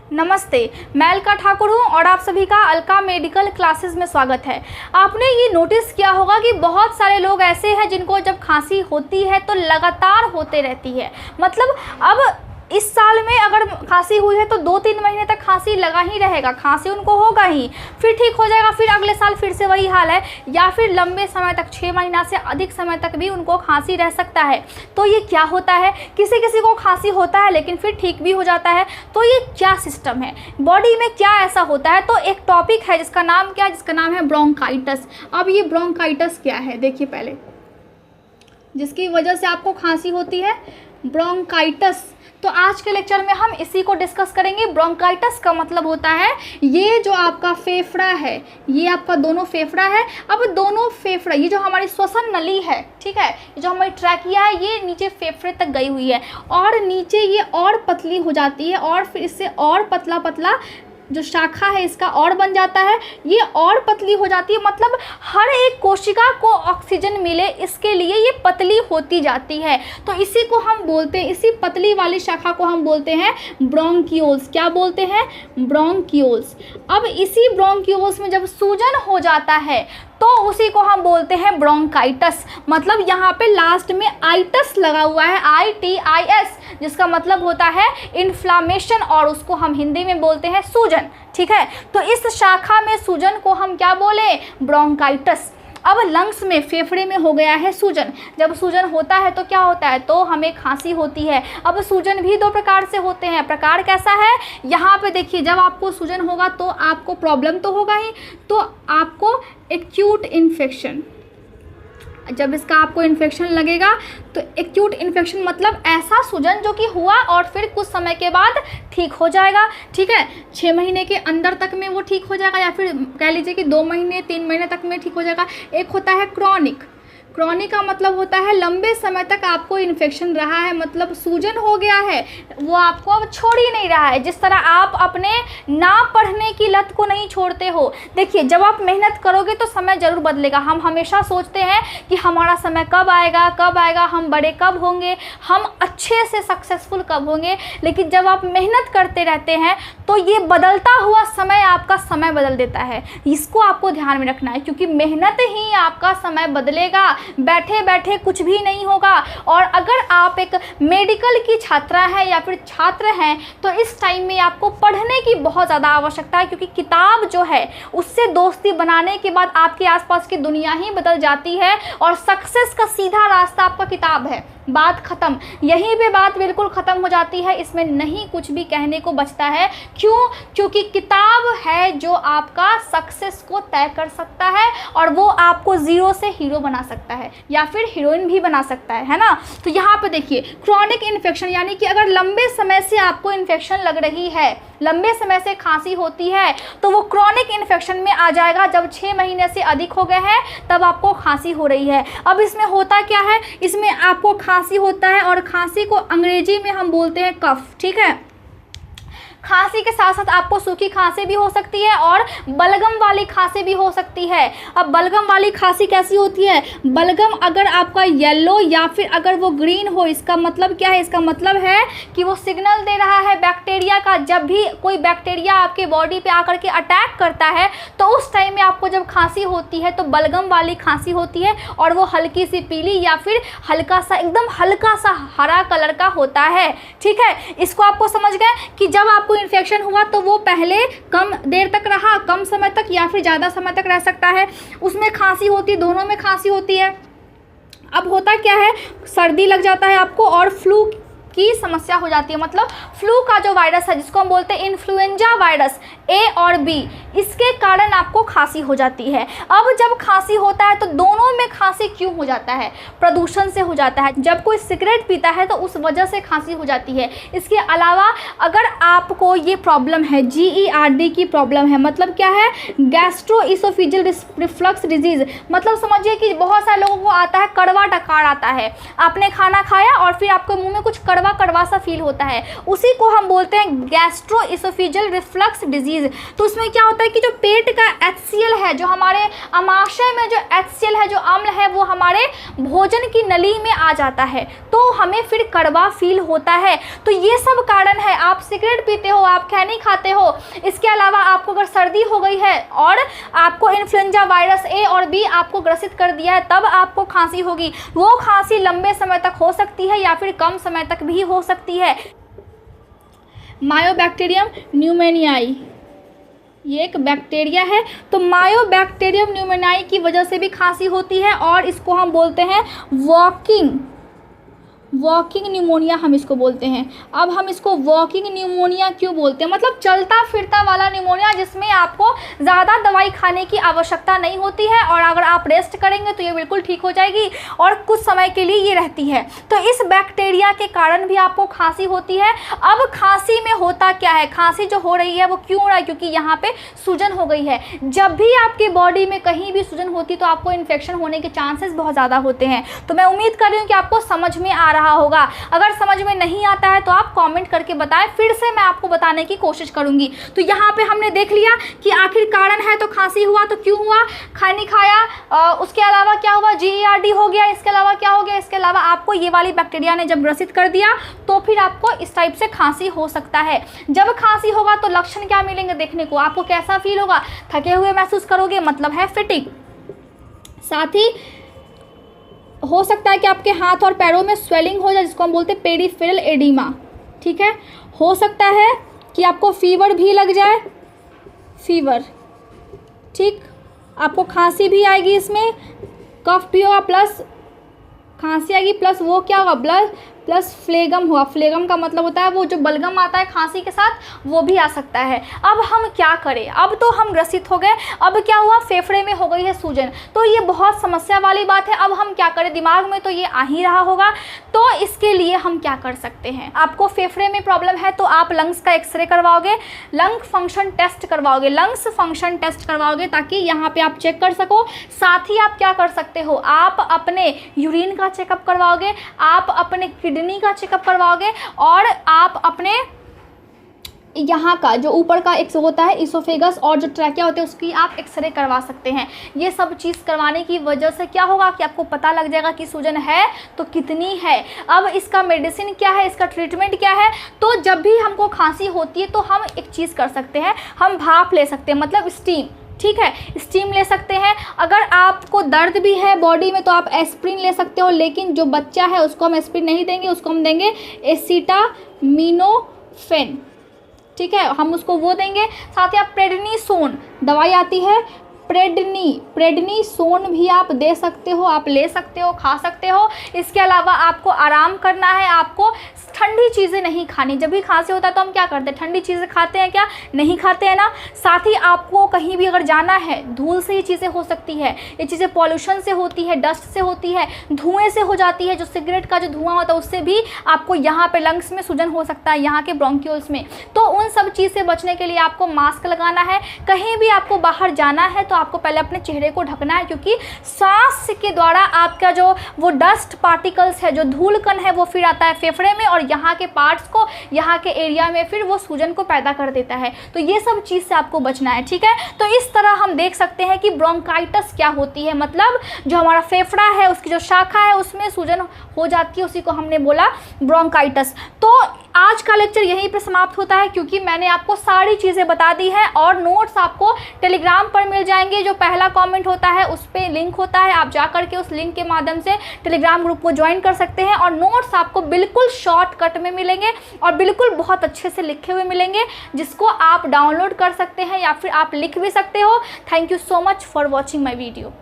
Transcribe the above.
नमस्ते, मैं अलका ठाकुर हूँ और आप सभी का अलका मेडिकल क्लासेस में स्वागत है। आपने ये नोटिस किया होगा कि बहुत सारे लोग ऐसे हैं जिनको जब खांसी होती है तो लगातार होते रहती है। मतलब अब इस साल में अगर खांसी हुई है तो 2-3 महीने तक खांसी लगा ही रहेगा, खांसी उनको होगा ही, फिर ठीक हो जाएगा, फिर अगले साल फिर से वही हाल है, या फिर लंबे समय तक 6 महीना से अधिक समय तक भी उनको खांसी रह सकता है। तो ये क्या होता है? किसी किसी को खांसी होता है लेकिन फिर ठीक भी हो जाता है। तो ये क्या सिस्टम है, बॉडी में क्या ऐसा होता है? तो एक टॉपिक है जिसका नाम क्या है, जिसका नाम है ब्रोंकाइटिस। अब ये ब्रोंकाइटिस क्या है देखिए पहले, जिसकी वजह से आपको खांसी होती है, ब्रोंकाइटिस। तो आज के लेक्चर में हम इसी को डिस्कस करेंगे। ब्रोंकाइटिस का मतलब होता है ये जो आपका फेफड़ा है, ये आपका दोनों फेफड़ा है। अब दोनों फेफड़ा, ये जो हमारी श्वसन नली है, ठीक है, ये जो हमारी ट्रैकिया है, ये नीचे फेफड़े तक गई हुई है और नीचे ये और पतली हो जाती है और फिर इससे और पतला पतला जो शाखा है इसका और बन जाता है, ये और पतली हो जाती है। मतलब हर एक कोशिका को ऑक्सीजन मिले इसके लिए ये पतली होती जाती है। तो इसी को हम बोलते हैं, इसी पतली वाली शाखा को हम बोलते हैं ब्रोंकियोल्स। क्या बोलते हैं? ब्रोंकियोल्स। अब इसी ब्रोंकियोल्स में जब सूजन हो जाता है तो उसी को हम बोलते हैं ब्रोंकाइटिस। मतलब यहाँ पे लास्ट में आइटस लगा हुआ है, ITIS, जिसका मतलब होता है इन्फ्लामेशन, और उसको हम हिंदी में बोलते हैं सूजन। ठीक है, तो इस शाखा में सूजन को हम क्या बोले? ब्रोंकाइटिस। अब लंग्स में, फेफड़े में हो गया है सूजन। जब सूजन होता है तो क्या होता है? तो हमें खांसी होती है। अब सूजन भी 2 प्रकार से होते हैं। प्रकार कैसा है? यहाँ पे देखिए, जब आपको सूजन होगा तो आपको प्रॉब्लम तो होगा ही, तो आपको एक्यूट इन्फेक्शन, जब इसका आपको इन्फेक्शन लगेगा तो एक्यूट इन्फेक्शन मतलब ऐसा सूजन जो कि हुआ और फिर कुछ समय के बाद ठीक हो जाएगा। ठीक है, 6 महीने के अंदर तक में वो ठीक हो जाएगा, या फिर कह लीजिए कि 2 महीने 3 महीने तक में ठीक हो जाएगा। एक होता है क्रॉनिक। क्रॉनिक का मतलब होता है लंबे समय तक आपको इन्फेक्शन रहा है, मतलब सूजन हो गया है, वो आपको अब छोड़ ही नहीं रहा है। जिस तरह आप अपने ना पढ़ने की लत को नहीं छोड़ते हो। देखिए, जब आप मेहनत करोगे तो समय ज़रूर बदलेगा। हम हमेशा सोचते हैं कि हमारा समय कब आएगा, कब आएगा, हम बड़े कब होंगे, हम अच्छे से सक्सेसफुल कब होंगे। लेकिन जब आप मेहनत करते रहते हैं तो ये बदलता हुआ समय आपका समय बदल देता है। इसको आपको ध्यान में रखना है, क्योंकि मेहनत ही आपका समय बदलेगा। बैठे बैठे कुछ भी नहीं होगा। और अगर आप एक मेडिकल की छात्रा है या फिर छात्र हैं तो इस टाइम में आपको पढ़ने की बहुत ज़्यादा आवश्यकता है, क्योंकि किताब जो है उससे दोस्ती बनाने के बाद आपके आसपास की दुनिया ही बदल जाती है और सक्सेस का सीधा रास्ता आपका किताब है। बात ख़त्म, यहीं पे बात बिल्कुल ख़त्म हो जाती है। इसमें नहीं कुछ भी कहने को बचता है। क्यों? क्योंकि किताब है जो आपका सक्सेस को तय कर सकता है और वो आपको ज़ीरो से हीरो बना सकता है या फिर हीरोइन भी बना सकता है ना। तो यहाँ पे देखिए, क्रॉनिक इन्फेक्शन यानी कि अगर लंबे समय से आपको इन्फेक्शन लग रही है, लंबे समय से खांसी होती है, तो वो क्रॉनिक इन्फेक्शन में आ जाएगा। जब 6 महीने से अधिक हो गए हैं तब आपको खांसी हो रही है। अब इसमें होता क्या है? इसमें आपको खांसी होता है और खांसी को अंग्रेजी में हम बोलते हैं कफ। ठीक है, खांसी के साथ साथ आपको सूखी खांसी भी हो सकती है और बलगम वाली खांसी भी हो सकती है। अब बलगम वाली खांसी कैसी होती है? बलगम अगर आपका येलो या फिर अगर वो ग्रीन हो, इसका मतलब क्या है? इसका मतलब है कि वो सिग्नल दे रहा है बैक्टीरिया का। जब भी कोई बैक्टीरिया आपके बॉडी पे आकर के अटैक करता है तो उस टाइम में आपको जब खांसी होती है तो बलगम वाली खांसी होती है और वो हल्की सी पीली या फिर हल्का सा, एकदम हल्का सा हरा कलर का होता है। ठीक है, इसको आपको समझ गए कि जब आपको इन्फेक्शन हुआ तो वो पहले कम देर तक रहा, कम समय तक या फिर ज़्यादा समय तक रह सकता है। उसमें खांसी होती है, दोनों में खांसी होती है। अब होता क्या है? सर्दी लग जाता है आपको और फ्लू की समस्या हो जाती है। मतलब फ्लू का जो वायरस है जिसको हम बोलते हैं इन्फ्लुएंजा वायरस A और B, इसके कारण आपको खांसी हो जाती है। अब जब खांसी होता है तो दोनों में खांसी क्यों हो जाता है? प्रदूषण से हो जाता है। जब कोई सिगरेट पीता है तो उस वजह से खांसी हो जाती है। इसके अलावा अगर आपको ये प्रॉब्लम है, GERD की प्रॉब्लम है, मतलब क्या है? Gastroesophageal reflux disease. मतलब समझिए कि बहुत सारे लोगों को आता है, कड़वा डकार आता है। आपने खाना खाया और फिर आपके मुंह में कुछ कड़वा कड़वा कड़वा सा फील होता है, उसी को हम बोलते हैं गैस्ट्रोइसोफेजियल रिफ्लक्स डिजीज़। तो उसमें क्या होता है कि जो पेट का HCl है, जो हमारे आमाशय में जो HCl है, जो अम्ल है, वो हमारे भोजन की नली में आ जाता है, तो हमें फिर कड़वा फील होता है। तो ये सब कारण है। आप सिगरेट पीते हो, आप खैनी खाते हो, इसके अलावा आपको अगर सर्दी हो गई है और आपको इन्फ्लुएंजा वायरस A और B आपको ग्रसित कर दिया है, तब आपको खांसी होगी। वो खांसी लंबे समय तक हो सकती है या फिर कम समय तक भी हो सकती है। मायोबैक्टीरियम न्यूमोनियाई, ये एक बैक्टीरिया है, तो मायोबैक्टीरियम न्यूमोनियाई की वजह से भी खांसी होती है और इसको हम बोलते हैं वॉकिंग न्यूमोनिया, हम इसको बोलते हैं। अब हम इसको वॉकिंग न्यूमोनिया क्यों बोलते हैं, मतलब चलता फिरता वाला न्यूमोनिया, जिसमें आपको ज़्यादा दवाई खाने की आवश्यकता नहीं होती है और अगर आप रेस्ट करेंगे तो ये बिल्कुल ठीक हो जाएगी और कुछ समय के लिए ये रहती है। तो इस बैक्टीरिया के कारण भी आपको खांसी होती है। अब खांसी में होता क्या है, खांसी जो हो रही है वो क्यों हो रहा है, क्योंकि यहाँ पे सूजन हो गई है। जब भी आपकी बॉडी में कहीं भी सूजन होती है तो आपको इन्फेक्शन होने के चांसेस बहुत ज़्यादा होते हैं। तो मैं उम्मीद कर रही हूँ कि आपको समझ में आ रहा होगा। अगर समझ में नहीं आता है तो आप कमेंट करके बताएं, फिर से मैं आपको बताने की कोशिश करूंगी। तो यहाँ पे हमने देख लिया कि आखिर कारण है तो खांसी हुआ, तो क्यों हुआ, खैनी खाया, उसके अलावा क्या हुआ, GERD हो गया, इसके अलावा क्या हो गया, इसके अलावा आपको ये वाली बैक्टीरिया ने जब ग्रसित कर दिया तो फिर आपको इस टाइप से खांसी हो सकता है। जब खांसी होगा तो लक्षण क्या मिलेंगे देखने को, आपको कैसा फील होगा, थके हुए महसूस करोगे, मतलब है फैटिग। साथ ही हो सकता है कि आपके हाथ और पैरों में स्वेलिंग हो जाए, जिसको हम बोलते हैं पेरिफेरल एडिमा। ठीक है, हो सकता है कि आपको फीवर भी लग जाए, फीवर। ठीक, आपको खांसी भी आएगी, इसमें कफ भी होगा, प्लस खांसी आएगी, प्लस वो क्या होगा, ब्लड प्लस फ्लेगम हुआ। फ्लेगम का मतलब होता है वो जो बलगम आता है खांसी के साथ, वो भी आ सकता है। अब हम क्या करें, अब तो हम ग्रसित हो गए, अब क्या हुआ, फेफड़े में हो गई है सूजन, तो ये बहुत समस्या वाली बात है। अब हम क्या करें, दिमाग में तो ये आ ही रहा होगा, तो इसके लिए हम क्या कर सकते हैं। आपको फेफड़े में प्रॉब्लम है तो आप लंग्स का एक्सरे करवाओगे, लंग फंक्शन टेस्ट करवाओगे, लंग्स फंक्शन टेस्ट करवाओगे, ताकि यहाँ पे आप चेक कर सको। साथ ही आप क्या कर सकते हो, आप अपने यूरिन का चेकअप करवाओगे, आप अपने किडनी का चेकअप करवाओगे और आप अपने यहाँ का जो ऊपर का एक होता है इसोफेगस और जो ट्रैकिया होते हैं उसकी आप एक्सरे करवा सकते हैं। ये सब चीज़ करवाने की वजह से क्या होगा कि आपको पता लग जाएगा कि सूजन है तो कितनी है। अब इसका मेडिसिन क्या है, इसका ट्रीटमेंट क्या है। तो जब भी हमको खांसी होती है तो हम एक चीज़ कर सकते हैं, हम भाप ले सकते हैं, मतलब स्टीम। ठीक है, स्टीम ले सकते हैं। अगर आपको दर्द भी है बॉडी में तो आप एस्प्रिन ले सकते हो, लेकिन जो बच्चा है उसको हम एस्प्रिन नहीं देंगे, उसको हम देंगे एसिटामिनोफेन। ठीक है, हम उसको वो देंगे। साथ ही आप प्रेडनिसोन दवाई आती है, प्रेडनिसोन भी आप दे सकते हो, आप ले सकते हो, खा सकते हो। इसके अलावा आपको आराम करना है, आपको ठंडी चीज़ें नहीं खानी। जब भी खांसी होता है तो हम क्या करते हैं, ठंडी चीज़ें खाते हैं क्या, नहीं खाते हैं ना। साथ ही आपको कहीं भी अगर जाना है, धूल से ये चीज़ें हो सकती है, ये चीज़ें पॉल्यूशन से होती है, डस्ट से होती है, धुएं से हो जाती है, जो सिगरेट का जो धुआं होता है उससे भी आपको यहाँ पे लंग्स में सूजन हो सकता है, यहाँ के ब्रोंकियोल्स में। तो उन सब चीज़ से बचने के लिए आपको मास्क लगाना है। कहीं भी आपको बाहर जाना है तो आपको पहले अपने चेहरे को ढकना है, क्योंकि सांस के द्वारा आपका जो वो डस्ट पार्टिकल्स है, जो धूल कण है, वो फिर आता है फेफड़े में और यहाँ के पार्ट्स को, यहाँ के एरिया में फिर वो सूजन को पैदा कर देता है। तो ये सब चीज़ से आपको बचना है। ठीक है, तो इस तरह हम देख सकते हैं कि ब्रोंकाइटिस क्या होती है, मतलब जो हमारा फेफड़ा है उसकी जो शाखा है उसमें सूजन हो जाती है, उसी को हमने बोला ब्रोंकाइटिस। तो आज का लेक्चर यहीं पे समाप्त होता है, क्योंकि मैंने आपको सारी चीज़ें बता दी हैं और नोट्स आपको टेलीग्राम पर मिल जाएंगे। जो पहला कमेंट होता है उस पर लिंक होता है, आप जा करके उस लिंक के माध्यम से टेलीग्राम ग्रुप को ज्वाइन कर सकते हैं और नोट्स आपको बिल्कुल शॉर्टकट में मिलेंगे और बिल्कुल बहुत अच्छे से लिखे हुए मिलेंगे, जिसको आप डाउनलोड कर सकते हैं या फिर आप लिख भी सकते हो। Thank you so much for watching my video.